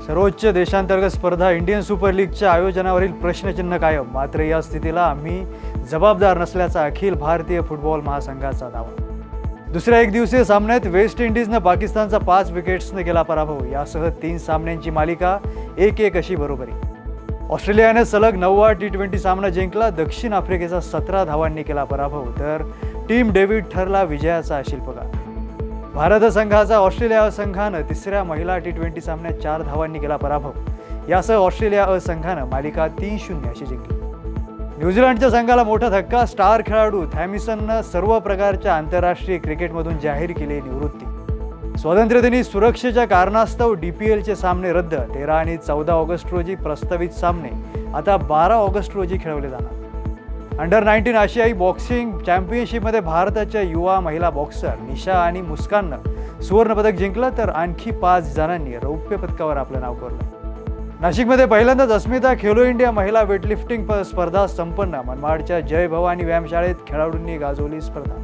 सर्वोच्च देशांतर्गत स्पर्धा इंडियन सुपर लीगच्या आयोजनावरील प्रश्नचिन्ह कायम. मात्र या स्थितीला आम्ही जबाबदार नसल्याचा अखिल भारतीय फुटबॉल महासंघाचा दावा. दुसऱ्या एकदिवसीय सामन्यात वेस्ट इंडिजनं पाकिस्तानचा 5 विकेट्सने केला पराभव. यासह 3 सामन्यांची मालिका 1-1 अशी बरोबरी. ऑस्ट्रेलियाने सलग 9वा T20 सामना जिंकला. दक्षिण आफ्रिकेचा 17 धावांनी केला पराभव, तर टीम डेव्हिड ठरला विजयाचा शिल्पकार. भारत संघाचा ऑस्ट्रेलिया संघानं तिसऱ्या महिला T20 सामन्यात 4 धावांनी केला पराभव. यासह ऑस्ट्रेलिया संघानं मालिका 3-0 अशी जिंकली. न्यूझीलंडच्या संघाला मोठा धक्का. स्टार खेळाडू थॅमिसननं सर्व प्रकारच्या आंतरराष्ट्रीय क्रिकेटमधून जाहीर केली निवृत्ती. स्वातंत्र्यदिनी सुरक्षेच्या कारणास्तव DPLचे सामने रद्द. 13 आणि 14 ऑगस्ट रोजी प्रस्तावित सामने आता 12 ऑगस्ट रोजी खेळवले जाणार. अंडर-19 आशियाई बॉक्सिंग चॅम्पियनशिपमध्ये भारताच्या युवा महिला बॉक्सर निशा आणि मुस्काननं सुवर्णपदक जिंकलं, तर आणखी 5 जणांनी रौप्य पदकावर आपलं नाव कोरलं. नाशिकमध्ये पहिल्यांदाच अस्मिता खेलो इंडिया महिला वेटलिफ्टिंग स्पर्धा संपन्न. मनमाडच्या जय भवानी व्यायामशाळेत खेळाडूंनी गाजवली स्पर्धा.